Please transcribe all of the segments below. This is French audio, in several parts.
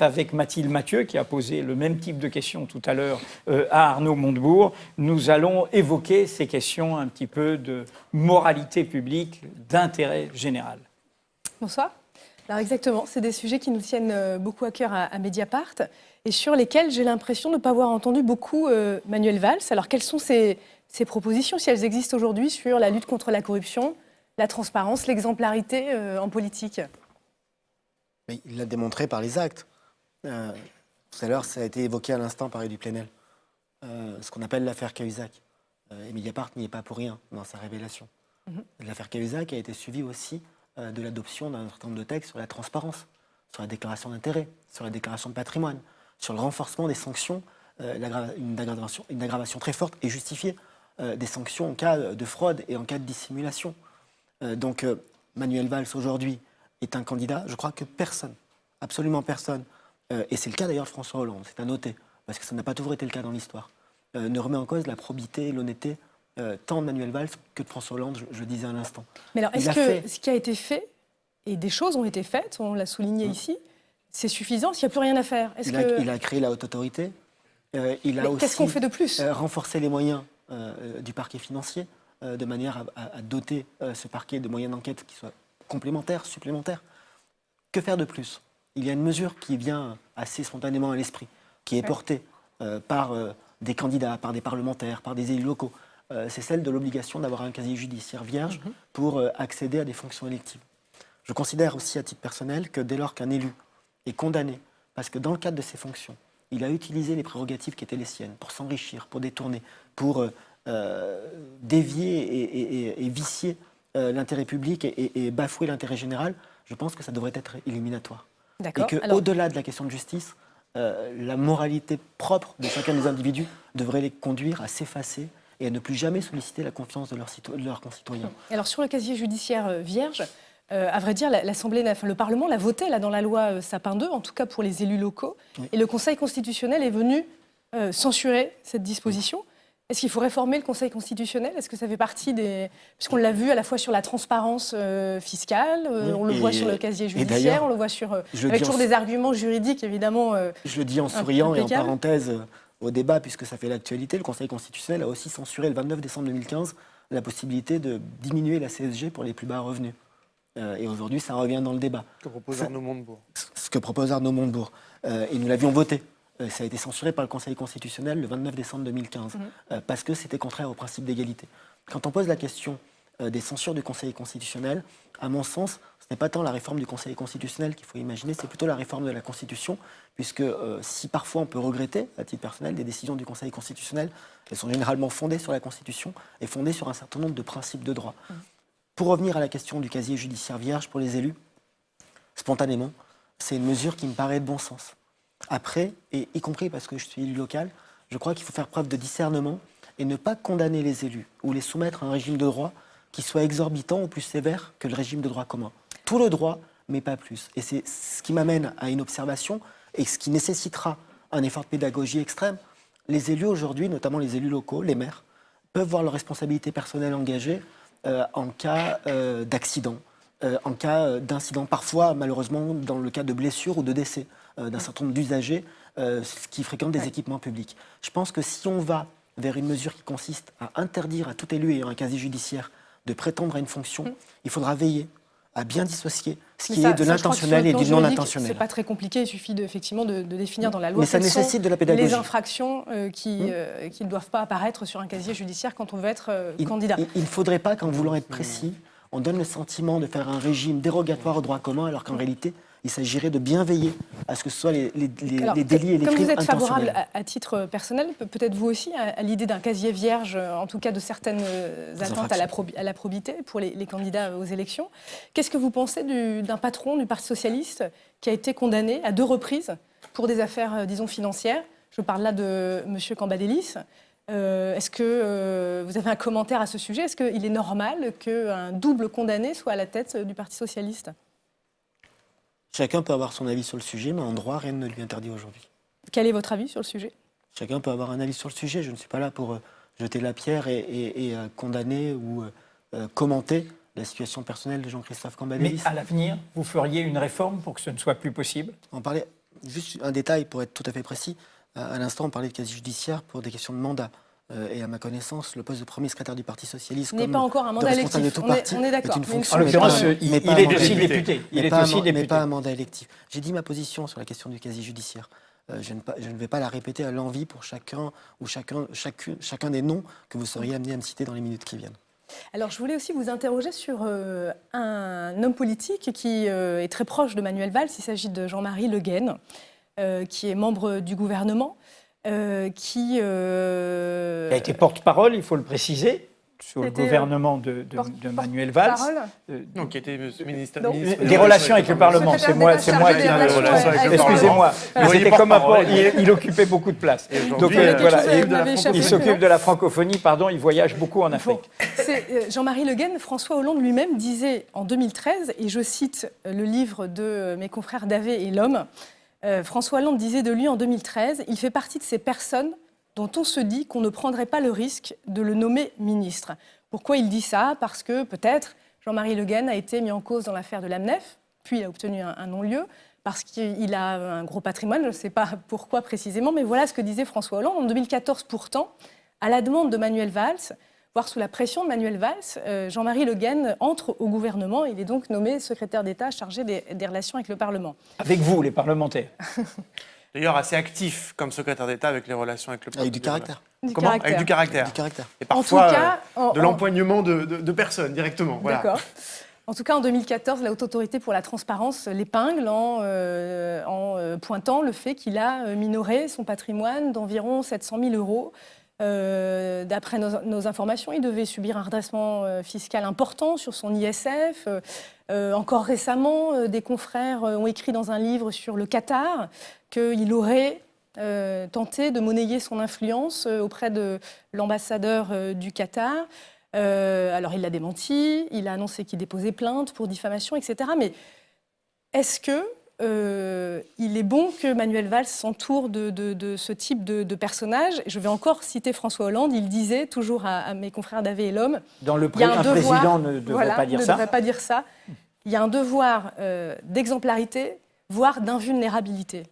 Avec Mathilde Mathieu, qui a posé le même type de questions tout à l'heure à Arnaud Montebourg. Nous allons évoquer ces questions un petit peu de moralité publique, d'intérêt général. Bonsoir. Alors exactement, c'est des sujets qui nous tiennent beaucoup à cœur à Mediapart et sur lesquels j'ai l'impression de ne pas avoir entendu beaucoup Manuel Valls. Alors quelles sont ces propositions, si elles existent aujourd'hui, sur la lutte contre la corruption, la transparence, l'exemplarité en politique? Mais il l'a démontré par les actes. Tout à l'heure, ça a été évoqué à l'instant par Édu Plenel. Ce qu'on appelle l'affaire Cahuzac. Et Mediapart n'y est pas pour rien dans sa révélation. L'affaire Cahuzac a été suivie aussi de l'adoption d'un certain nombre de textes sur la transparence, sur la déclaration d'intérêt, sur la déclaration de patrimoine, sur le renforcement des sanctions, une aggravation très forte et justifiée des sanctions en cas de fraude et en cas de dissimulation. Donc Manuel Valls aujourd'hui est un candidat, je crois que personne, absolument personne, et c'est le cas d'ailleurs de François Hollande, c'est à noter, parce que ça n'a pas toujours été le cas dans l'histoire, ne remet en cause la probité et l'honnêteté tant de Manuel Valls que de François Hollande, je le disais à l'instant. Mais alors, est-ce que ce qui a été fait, et des choses ont été faites, on l'a souligné ici, c'est suffisant s'il n'y a plus rien à faire? Il a créé la haute autorité, il a aussi qu'est-ce qu'on fait de plus? Renforcé les moyens du parquet financier, de manière à doter ce parquet de moyens d'enquête qui soient complémentaires, supplémentaires. Que faire de plus? Il y a une mesure qui vient assez spontanément à l'esprit, qui est portée par des candidats, par des parlementaires, par des élus locaux. C'est celle de l'obligation d'avoir un casier judiciaire vierge pour accéder à des fonctions électives. Je considère aussi à titre personnel que dès lors qu'un élu est condamné, parce que dans le cadre de ses fonctions, il a utilisé les prérogatives qui étaient les siennes pour s'enrichir, pour détourner, pour dévier et vicier l'intérêt public et bafouer l'intérêt général, je pense que ça devrait être éliminatoire. Et qu'au-delà de la question de justice, la moralité propre de chacun des individus devrait les conduire à s'effacer et à ne plus jamais solliciter la confiance de leurs concitoyens. Alors sur le casier judiciaire vierge, à vrai dire, le Parlement l'a voté là, dans la loi Sapin 2, en tout cas pour les élus locaux, et le Conseil constitutionnel est venu censurer cette disposition. Est-ce qu'il faut réformer le Conseil constitutionnel? Est-ce que ça fait partie des... Puisqu'on l'a vu à la fois sur la transparence fiscale, on le voit sur le casier judiciaire, on le voit sur... avec toujours des arguments juridiques, évidemment. Je le dis en souriant et en parenthèse au débat, puisque ça fait l'actualité, le Conseil constitutionnel a aussi censuré le 29 décembre 2015 la possibilité de diminuer la CSG pour les plus bas revenus. Et aujourd'hui, ça revient dans le débat. Ce que propose Arnaud Montebourg. Ce que propose Arnaud Montebourg. Et nous l'avions voté. Ça a été censuré par le Conseil constitutionnel le 29 décembre 2015, parce que c'était contraire au principe d'égalité. Quand on pose la question des censures du Conseil constitutionnel, à mon sens, ce n'est pas tant la réforme du Conseil constitutionnel qu'il faut imaginer, c'est plutôt la réforme de la Constitution, puisque si parfois on peut regretter, à titre personnel, des décisions du Conseil constitutionnel, elles sont généralement fondées sur la Constitution et fondées sur un certain nombre de principes de droit. Pour revenir à la question du casier judiciaire vierge pour les élus, spontanément, c'est une mesure qui me paraît de bon sens. Après, et y compris parce que je suis élu local, je crois qu'il faut faire preuve de discernement et ne pas condamner les élus ou les soumettre à un régime de droit qui soit exorbitant ou plus sévère que le régime de droit commun. Tout le droit, mais pas plus. Et c'est ce qui m'amène à une observation et ce qui nécessitera un effort de pédagogie extrême. Les élus aujourd'hui, notamment les élus locaux, les maires, peuvent voir leur responsabilité personnelle engagée en cas d'accident, en cas d'incident, parfois malheureusement dans le cas de blessures ou de décès d'un certain nombre d'usagers qui fréquentent des équipements publics. Je pense que si on va vers une mesure qui consiste à interdire à tout élu ayant un casier judiciaire de prétendre à une fonction, il faudra veiller à bien dissocier ce qui est de l'intentionnel et du non intentionnel. C'est pas très compliqué, il suffit effectivement de définir dans la loi. Mais ça nécessite de la pédagogie. Les infractions qui ne doivent pas apparaître sur un casier judiciaire quand on veut être candidat. Il ne faudrait pas qu'en voulant être précis, on donne le sentiment de faire un régime dérogatoire au droit commun, alors qu'en réalité, il s'agirait de bien veiller à ce que ce soit les délits et les crimes intentionnels. Comme vous êtes favorable à titre personnel, peut-être vous aussi, à l'idée d'un casier vierge, en tout cas de certaines attentes à la probité pour les candidats aux élections. Qu'est-ce que vous pensez d'un patron du Parti socialiste qui a été condamné à 2 reprises pour des affaires, disons, financières? Je parle là de M. Cambadélis. Est-ce que vous avez un commentaire à ce sujet? Est-ce qu'il est normal qu'un double condamné soit à la tête du Parti socialiste? Chacun peut avoir son avis sur le sujet, mais en droit, rien ne lui interdit aujourd'hui. Quel est votre avis sur le sujet? Chacun peut avoir un avis sur le sujet. Je ne suis pas là pour jeter la pierre et condamner ou commenter la situation personnelle de Jean-Christophe Cambadélis. Mais à l'avenir, vous feriez une réforme pour que ce ne soit plus possible? Juste un détail pour être tout à fait précis. À l'instant, on parlait de casier judiciaire pour des questions de mandat. Et à ma connaissance, le poste de premier secrétaire du Parti socialiste n'est pas encore un mandat responsable électif. de tout parti On est d'accord. est une fonction. En l'occurrence, mais il pas un est mandat aussi électif. député. Il est Mais aussi député. pas un mandat électif. J'ai dit ma position sur la question du casier judiciaire. Je ne vais pas la répéter à l'envi pour chacun des noms que vous seriez amené à me citer dans les minutes qui viennent. Alors, je voulais aussi vous interroger sur un homme politique qui est très proche de Manuel Valls. Il s'agit de Jean-Marie Le Guen, qui est membre du gouvernement, qui Il a été porte-parole, il faut le préciser, sur le gouvernement de Manuel Valls. Donc, qui était ministre. Des relations avec le Parlement, c'est moi qui excusez-moi. Mais c'était comme il occupait beaucoup de place. Donc il s'occupe de la francophonie, il voyage beaucoup en Afrique. Jean-Marie Le Guen, François Hollande lui-même disait en 2013, et je cite le livre de mes confrères Davé et L'Homme, François Hollande disait de lui en 2013, il fait partie de ces personnes dont on se dit qu'on ne prendrait pas le risque de le nommer ministre. Pourquoi il dit ça ? Parce que peut-être Jean-Marie Le Guen a été mis en cause dans l'affaire de l'AMNEF, puis il a obtenu un non-lieu, parce qu'il a un gros patrimoine, je ne sais pas pourquoi précisément, mais voilà ce que disait François Hollande. En 2014, pourtant, à la demande de Manuel Valls, voire sous la pression de Manuel Valls, Jean-Marie Le Guen entre au gouvernement. Il est donc nommé secrétaire d'État chargé des relations avec le Parlement. Avec vous, les parlementaires. D'ailleurs, assez actif comme secrétaire d'État avec les relations avec le Parlement. Avec du caractère. Avec du caractère. Du caractère. Et parfois, en tout cas, de l'empoignement de personnes directement. Voilà. D'accord. En tout cas, en 2014, la Haute Autorité pour la Transparence l'épingle en pointant le fait qu'il a minoré son patrimoine d'environ 700 000 euros. D'après nos informations, il devait subir un redressement fiscal important sur son ISF. Encore récemment, des confrères ont écrit dans un livre sur le Qatar qu'il aurait tenté de monnayer son influence auprès de l'ambassadeur du Qatar. Alors, il l'a démenti, il a annoncé qu'il déposait plainte pour diffamation, etc. Mais est-ce que il est bon que Manuel Valls s'entoure de ce type de personnage? Je vais encore citer François Hollande. Il disait, toujours à mes confrères Davé et L'Homme, un président ne devrait pas dire ça. devrait pas dire ça. Il y a un devoir d'exemplarité, voire d'invulnérabilité.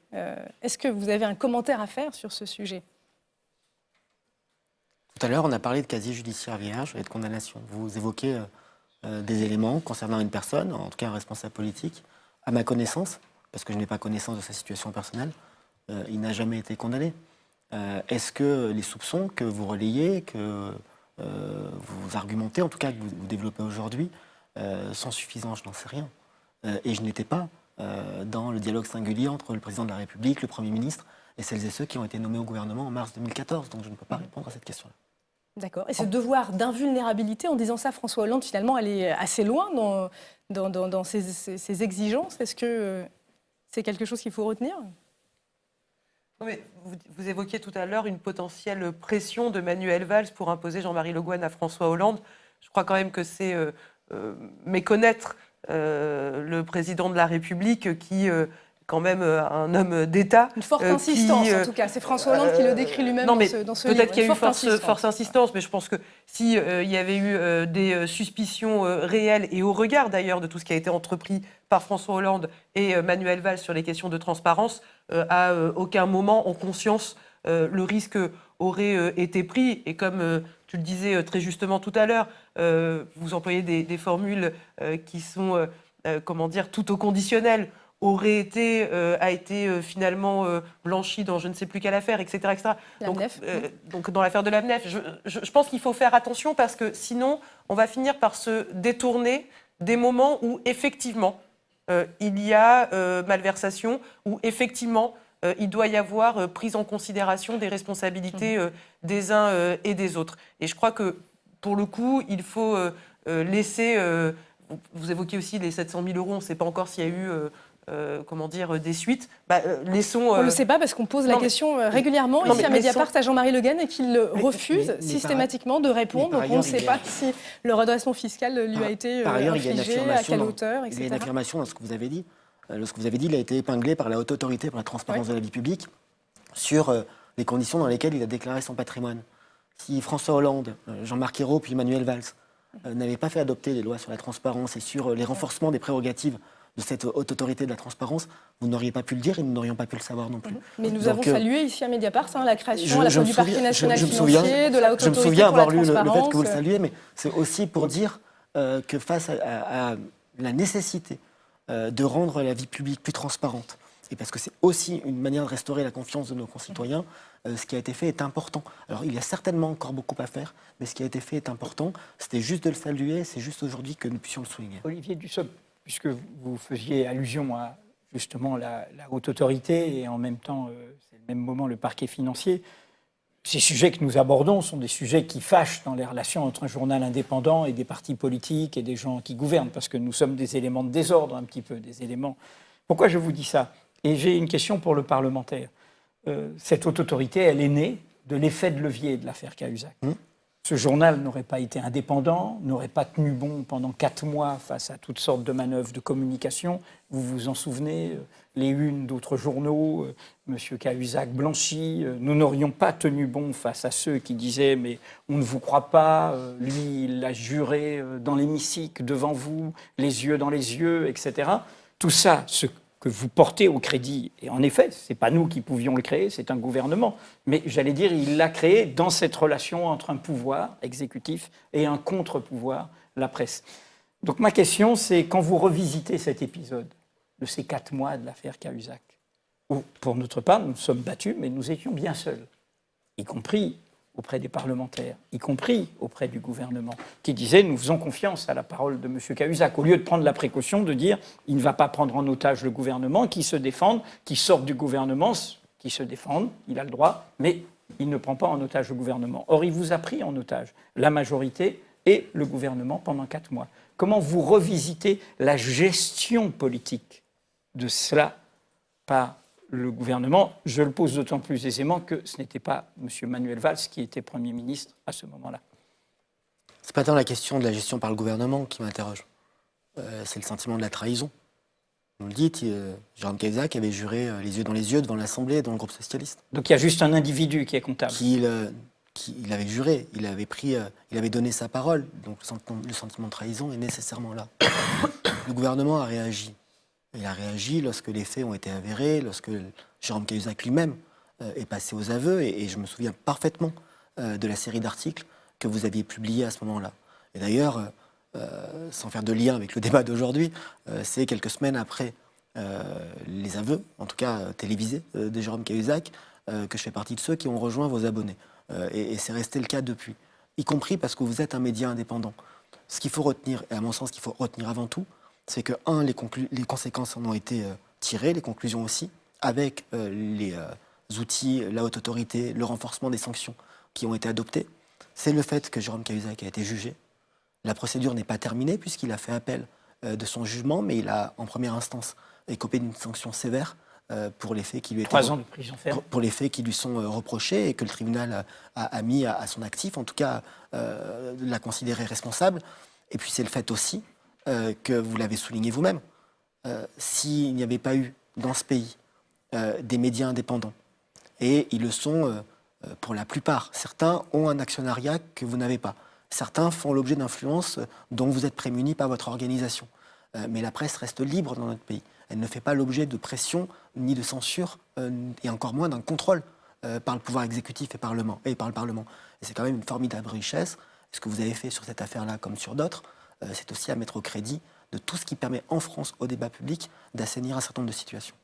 Est-ce que vous avez un commentaire à faire sur ce sujet? Tout à l'heure, on a parlé de casier judiciaire vierge et de condamnation. Vous évoquez des éléments concernant une personne, en tout cas un responsable politique. À ma connaissance, parce que je n'ai pas connaissance de sa situation personnelle, il n'a jamais été condamné. Est-ce que les soupçons que vous relayez, que vous argumentez, en tout cas que vous développez aujourd'hui, sont suffisants? Je n'en sais rien. Et je n'étais pas dans le dialogue singulier entre le président de la République, le Premier ministre et celles et ceux qui ont été nommés au gouvernement en mars 2014. Donc je ne peux pas répondre à cette question-là. D'accord. Et ce devoir d'invulnérabilité, en disant ça, François Hollande, finalement, elle est assez loin dans ses exigences. Est-ce que c'est quelque chose qu'il faut retenir? Non, mais vous évoquiez tout à l'heure une potentielle pression de Manuel Valls pour imposer Jean-Marie Le Guen à François Hollande. Je crois quand même que c'est méconnaître le président de la République qui... quand même un homme d'État. Une forte insistance, en tout cas. C'est François Hollande qui le décrit lui-même dans ce livre. Peut-être qu'il y a eu forte insistance, mais je pense que s'il y avait eu des suspicions réelles, et au regard d'ailleurs de tout ce qui a été entrepris par François Hollande et Manuel Valls sur les questions de transparence, à aucun moment en conscience le risque aurait été pris. Et comme tu le disais très justement tout à l'heure, vous employez des formules qui sont, tout au conditionnel, a été finalement blanchi dans je ne sais plus quelle affaire, etc. Donc dans l'affaire de l'AMNEF. Je pense qu'il faut faire attention parce que sinon, on va finir par se détourner des moments où effectivement il y a malversation, où effectivement il doit y avoir prise en considération des responsabilités des uns et des autres. Et je crois que pour le coup, il faut laisser... vous évoquez aussi les 700 000 euros, on ne sait pas encore s'il y a eu... des suites, laissons... On ne le sait pas parce qu'on pose la question régulièrement ici à Mediapart à Jean-Marie Le Guen et qu'il refuse systématiquement de répondre. Donc on ne sait pas si le redressement fiscal lui a été infligé, à quelle hauteur, etc. Il y a une affirmation dans ce que vous avez dit. Lorsque vous avez dit, il a été épinglé par la Haute Autorité pour la Transparence de la vie publique sur les conditions dans lesquelles il a déclaré son patrimoine. Si François Hollande, Jean-Marc Ayrault puis Manuel Valls n'avaient pas fait adopter les lois sur la transparence et sur les renforcements des prérogatives de cette haute autorité de la transparence, vous n'auriez pas pu le dire et nous n'aurions pas pu le savoir non plus. Mais nous Donc, avons salué ici à Mediapart la création à la je fois me du parquet souviens- national je me financier, souviens- de la haute Je me autorité souviens pour la avoir lu le fait transparence. que vous le saluez, mais c'est aussi pour dire que face à la nécessité de rendre la vie publique plus transparente, et parce que c'est aussi une manière de restaurer la confiance de nos concitoyens, ce qui a été fait est important. Alors il y a certainement encore beaucoup à faire, mais ce qui a été fait est important. C'était juste de le saluer, c'est juste aujourd'hui que nous puissions le souligner. Olivier Dussopt, puisque vous faisiez allusion à justement la haute autorité et en même temps, c'est le même moment, le parquet financier, ces sujets que nous abordons sont des sujets qui fâchent dans les relations entre un journal indépendant et des partis politiques et des gens qui gouvernent, parce que nous sommes des éléments de désordre un petit peu, des éléments... Pourquoi je vous dis ça? Et j'ai une question pour le parlementaire. Cette haute autorité, elle est née de l'effet de levier de l'affaire Cahuzac. Ce journal n'aurait pas été indépendant, n'aurait pas tenu bon pendant 4 mois face à toutes sortes de manœuvres de communication. Vous vous en souvenez, les unes d'autres journaux, M. Cahuzac blanchi. Nous n'aurions pas tenu bon face à ceux qui disaient « mais on ne vous croit pas, lui il l'a juré dans l'hémicycle devant vous, les yeux dans les yeux, etc. » Tout ça, ce que vous portez au crédit, et en effet, ce n'est pas nous qui pouvions le créer, c'est un gouvernement, mais j'allais dire, il l'a créé dans cette relation entre un pouvoir exécutif et un contre-pouvoir, la presse. Donc ma question, c'est quand vous revisitez cet épisode de ces 4 mois de l'affaire Cahuzac, où pour notre part, nous nous sommes battus, mais nous étions bien seuls, y compris auprès des parlementaires, y compris auprès du gouvernement, qui disait « nous faisons confiance à la parole de M. Cahuzac », au lieu de prendre la précaution de dire « il ne va pas prendre en otage le gouvernement, qui se défende, qui sortent du gouvernement, qui se défendent, il a le droit, mais il ne prend pas en otage le gouvernement ». Or, il vous a pris en otage la majorité et le gouvernement pendant 4 mois. Comment vous revisitez la gestion politique de cela par le gouvernement? Je le pose d'autant plus aisément que ce n'était pas M. Manuel Valls qui était Premier ministre à ce moment-là. Ce n'est pas tant la question de la gestion par le gouvernement qui m'interroge. C'est le sentiment de la trahison. Vous le dites, Jérôme Cahuzac avait juré les yeux dans les yeux devant l'Assemblée et dans le groupe socialiste. Donc il y a juste un individu qui est comptable. Il avait juré, il avait donné sa parole. Donc le sentiment de trahison est nécessairement là. Le gouvernement a réagi. Il a réagi lorsque les faits ont été avérés, lorsque Jérôme Cahuzac lui-même est passé aux aveux. Et je me souviens parfaitement de la série d'articles que vous aviez publiés à ce moment-là. Et d'ailleurs, sans faire de lien avec le débat d'aujourd'hui, c'est quelques semaines après les aveux, en tout cas télévisés, de Jérôme Cahuzac, que je fais partie de ceux qui ont rejoint vos abonnés. Et c'est resté le cas depuis, y compris parce que vous êtes un média indépendant. Ce qu'il faut retenir, et à mon sens, ce qu'il faut retenir avant tout, c'est que, les conséquences en ont été tirées, les conclusions aussi, avec les outils, la haute autorité, le renforcement des sanctions qui ont été adoptés. C'est le fait que Jérôme Cahuzac a été jugé. La procédure n'est pas terminée puisqu'il a fait appel de son jugement, mais il a, en première instance, écopé d'une sanction sévère pour les faits qui lui étaient 3 ans de prison ferme. pour les faits qui lui sont reprochés et que le tribunal a mis à son actif, en tout cas l'a considéré responsable. Et puis c'est le fait aussi que vous l'avez souligné vous-même, s'il n'y avait pas eu dans ce pays des médias indépendants, et ils le sont pour la plupart, certains ont un actionnariat que vous n'avez pas, certains font l'objet d'influences dont vous êtes prémunis par votre organisation, mais la presse reste libre dans notre pays. Elle ne fait pas l'objet de pression ni de censure, et encore moins d'un contrôle par le pouvoir exécutif et par le Parlement. Et c'est quand même une formidable richesse. Ce que vous avez fait sur cette affaire-là, comme sur d'autres, c'est aussi à mettre au crédit de tout ce qui permet en France, au débat public, d'assainir un certain nombre de situations.